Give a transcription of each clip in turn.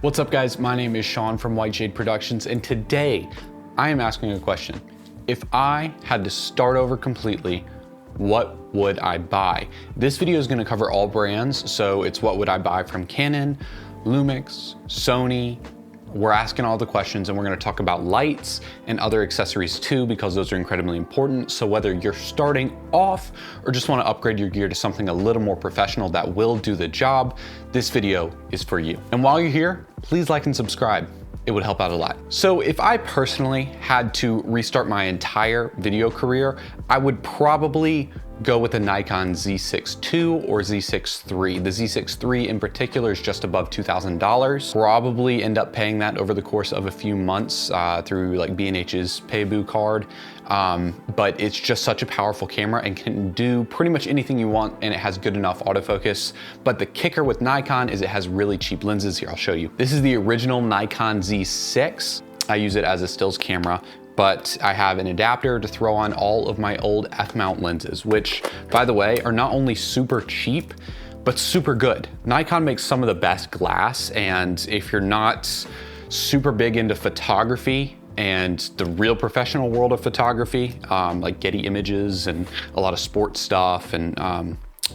What's up guys, my name is Sean from White Shade Productions, and today I am asking a question. If I had to start over completely, what would I buy? This video is gonna cover all brands, so it's what would I buy from Canon, Lumix, Sony. We're asking all the questions and we're gonna talk about lights and other accessories too, because those are incredibly important. So whether you're starting off or just wanna upgrade your gear to something a little more professional that will do the job, this video is for you. And while you're here, please like and subscribe. It would help out a lot. So if I personally had to restart my entire video career, I would probably go with the Nikon Z6 II or Z6 III. The Z6 III in particular is just above $2,000. Probably end up paying that over the course of a few months through like B&H's Paybu card. But it's just such a powerful camera and can do pretty much anything you want, and it has good enough autofocus. But the kicker with Nikon is it has really cheap lenses. Here, I'll show you. This is the original Nikon Z6. I use it as a stills camera, but I have an adapter to throw on all of my old f-mount lenses, which, by the way, are not only super cheap, but super good. Nikon makes some of the best glass, and if you're not super big into photography and the real professional world of photography, like Getty Images and a lot of sports stuff and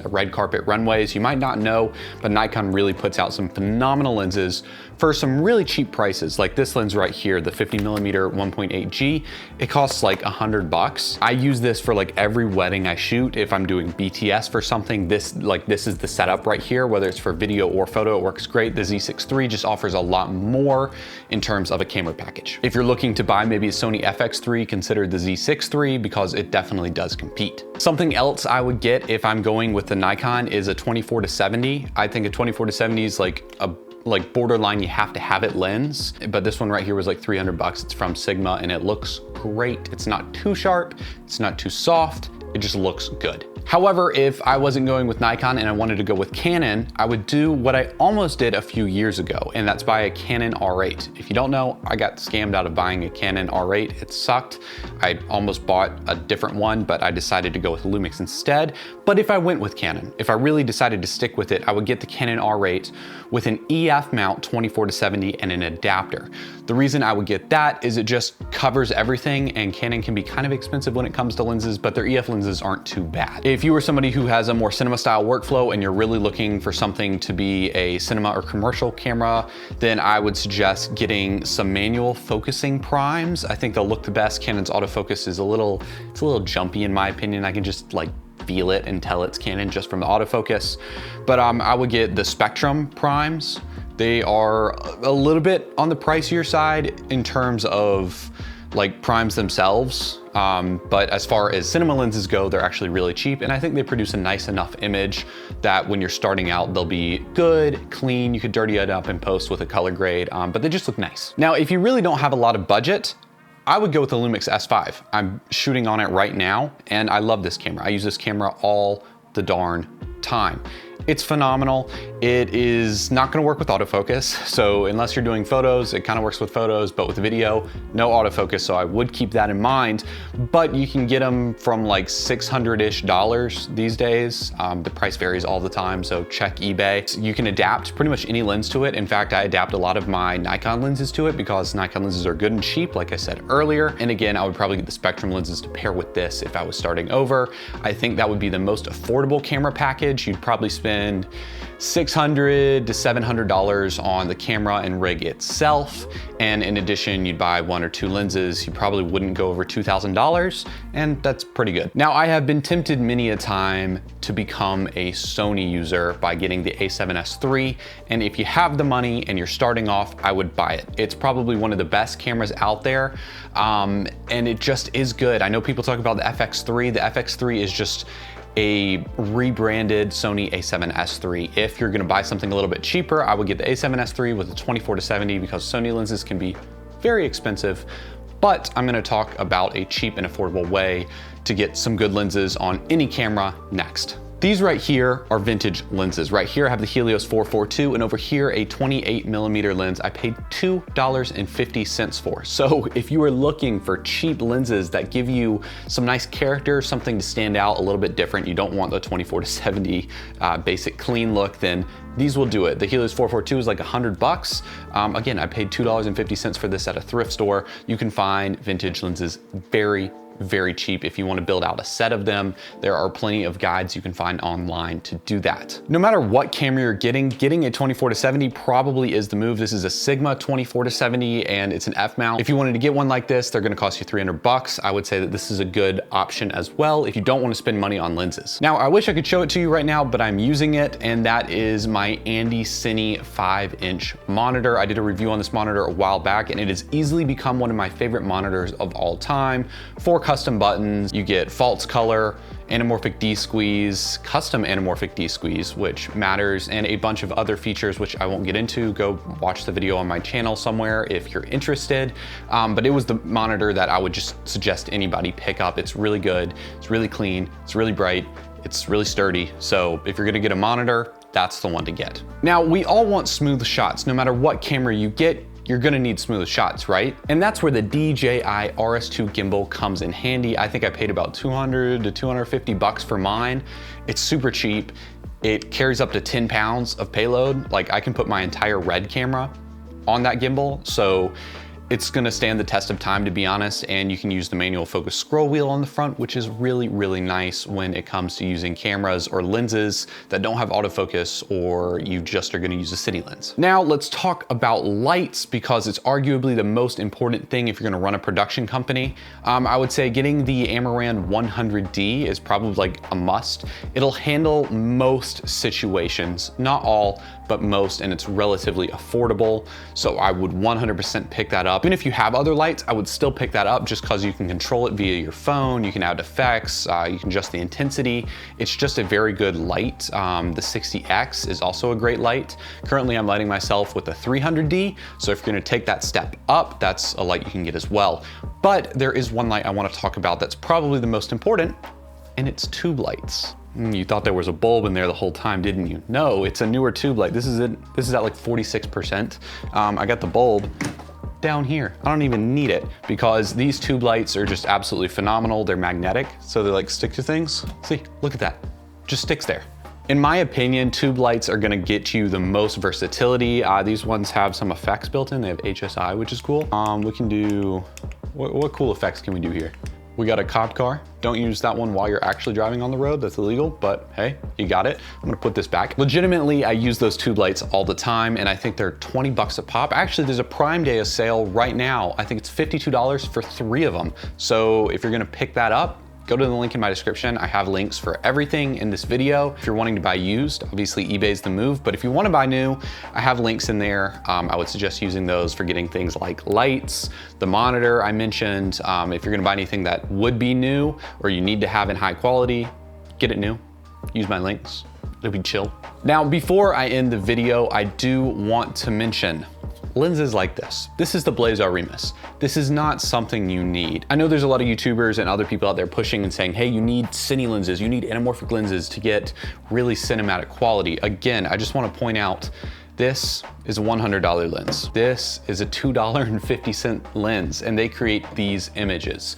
red carpet runways, you might not know, but Nikon really puts out some phenomenal lenses for some really cheap prices. Like this lens right here, the 50mm 1.8G, it costs like $100. I use this for like every wedding I shoot. If I'm doing BTS for something, this is the setup right here, whether it's for video or photo, it works great. The Z6 III just offers a lot more in terms of a camera package. If you're looking to buy maybe a Sony FX3, consider the Z6 III because it definitely does compete. Something else I would get if I'm going with the Nikon is a 24-70. I think a 24-70 is like borderline you have to have it lens, but this one right here was like $300. It's from Sigma and it looks great. It's not too sharp, it's not too soft, it just looks good. However, if I wasn't going with Nikon and I wanted to go with Canon, I would do what I almost did a few years ago, and that's buy a Canon R8. If you don't know, I got scammed out of buying a Canon R8. It sucked. I almost bought a different one, but I decided to go with Lumix instead. But if I went with Canon, if I really decided to stick with it, I would get the Canon R8 with an EF mount 24-70 and an adapter. The reason I would get that is it just covers everything, and Canon can be kind of expensive when it comes to lenses, but their EF lenses aren't too bad. If you were somebody who has a more cinema style workflow and you're really looking for something to be a cinema or commercial camera, then I would suggest getting some manual focusing primes. I think they'll look the best. Canon's autofocus is a little jumpy in my opinion. I can just like feel it and tell it's Canon just from the autofocus. But I would get the Spectrum primes. They are a little bit on the pricier side in terms of like primes themselves. But as far as cinema lenses go, they're actually really cheap, and I think they produce a nice enough image that when you're starting out, they'll be good, clean. You could dirty it up in post with a color grade, but they just look nice. Now, if you really don't have a lot of budget, I would go with the Lumix S5. I'm shooting on it right now, and I love this camera. I use this camera all the darn time. It's phenomenal. It is not gonna work with autofocus. So unless you're doing photos, it kind of works with photos, but with video, no autofocus. So I would keep that in mind, but you can get them from like $600-ish these days. The price varies all the time, so check eBay. You can adapt pretty much any lens to it. In fact, I adapt a lot of my Nikon lenses to it because Nikon lenses are good and cheap, like I said earlier. And again, I would probably get the Spectrum lenses to pair with this if I was starting over. I think that would be the most affordable camera package. You'd probably spend $600 to $700 on the camera and rig itself. And in addition, you'd buy 1 or 2 lenses. You probably wouldn't go over $2,000, and that's pretty good. Now, I have been tempted many a time to become a Sony user by getting the a7S III. And if you have the money and you're starting off, I would buy it. It's probably one of the best cameras out there. And it just is good. I know people talk about the FX3. The FX3 is just a rebranded Sony a7S III. If you're gonna buy something a little bit cheaper, I would get the a7S III with a 24-70 because Sony lenses can be very expensive, but I'm gonna talk about a cheap and affordable way to get some good lenses on any camera next. These right here are vintage lenses. Right here I have the Helios 442, and over here a 28mm lens I paid $2.50 for. So if you are looking for cheap lenses that give you some nice character, something to stand out a little bit different, you don't want the 24-70 basic clean look, then these will do it. The Helios 442 is like $100. Again, I paid $2.50 for this at a thrift store. You can find vintage lenses very cheap. If you want to build out a set of them, there are plenty of guides you can find online to do that. No matter what camera you're getting a 24-70 probably is the move. This is a Sigma 24-70 and it's an F mount. If you wanted to get one like this, they're going to cost you $300. I would say that this is a good option as well if you don't want to spend money on lenses. Now, I wish I could show it to you right now, but I'm using it, and that is my Andy Cine 5-inch monitor. I did a review on this monitor a while back, and it has easily become one of my favorite monitors of all time. For custom buttons, you get false color, anamorphic D-squeeze, custom anamorphic D-squeeze, which matters, and a bunch of other features which I won't get into. Go watch the video on my channel somewhere if you're interested. But it was the monitor that I would just suggest anybody pick up. It's really good, it's really clean, it's really bright, it's really sturdy. So if you're gonna get a monitor, that's the one to get. Now, we all want smooth shots. No matter what camera you get, you're gonna need smooth shots, right? And that's where the DJI RS2 gimbal comes in handy. I think I paid about $200 to $250 for mine. It's super cheap. It carries up to 10 pounds of payload. Like, I can put my entire Red camera on that gimbal, so it's gonna stand the test of time, to be honest, and you can use the manual focus scroll wheel on the front, which is really nice when it comes to using cameras or lenses that don't have autofocus, or you just are gonna use a city lens. Now let's talk about lights, because it's arguably the most important thing if you're gonna run a production company. I would say getting the Amaran 100D is probably like a must. It'll handle most situations, not all, but most, and it's relatively affordable. So I would 100% pick that up. Even if you have other lights, I would still pick that up just because you can control it via your phone, you can add effects, you can adjust the intensity. It's just a very good light. The 60X is also a great light. Currently, I'm lighting myself with the 300D. So if you're gonna take that step up, that's a light you can get as well. But there is one light I wanna talk about that's probably the most important, and it's tube lights. You thought there was a bulb in there the whole time, didn't you? No, it's a newer tube light. This is at like 46%. I got the bulb down here. I don't even need it because these tube lights are just absolutely phenomenal. They're magnetic, so they like stick to things. See, look at that, just sticks there. In my opinion, tube lights are gonna get you the most versatility. These ones have some effects built in. They have HSI, which is cool. We can do, what cool effects can we do here? We got a cop car. Don't use that one while you're actually driving on the road. That's illegal, but hey, you got it. I'm gonna put this back. Legitimately, I use those tube lights all the time, and I think they're 20 bucks a pop. Actually, there's a Prime Day sale right now. I think it's $52 for 3 of them. So if you're gonna pick that up, go to the link in my description. I have links for everything in this video. If you're wanting to buy used, obviously eBay's the move, but if you wanna buy new, I have links in there. I would suggest using those for getting things like lights, the monitor I mentioned. If you're gonna buy anything that would be new or you need to have in high quality, get it new. Use my links, it'll be chill. Now, before I end the video, I do want to mention lenses like this. This is the Blazar Remus. This is not something you need. I know there's a lot of YouTubers and other people out there pushing and saying, hey, you need cine lenses, you need anamorphic lenses to get really cinematic quality. Again, I just want to point out, this is a $100 lens. This is a $2.50 lens, and they create these images.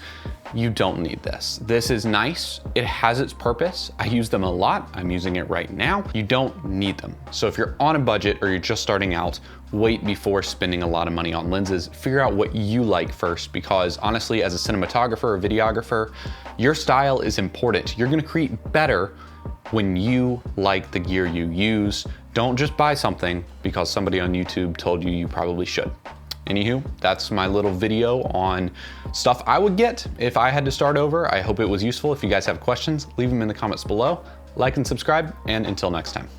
You don't need this. This is nice. It has its purpose. I use them a lot. I'm using it right now. You don't need them. So if you're on a budget or you're just starting out, wait before spending a lot of money on lenses. Figure out what you like first, because honestly, as a cinematographer or videographer, your style is important. You're gonna create better when you like the gear you use. Don't just buy something because somebody on YouTube told you you probably should. Anywho, that's my little video on stuff I would get if I had to start over. I hope it was useful. If you guys have questions, leave them in the comments below. Like and subscribe, and until next time.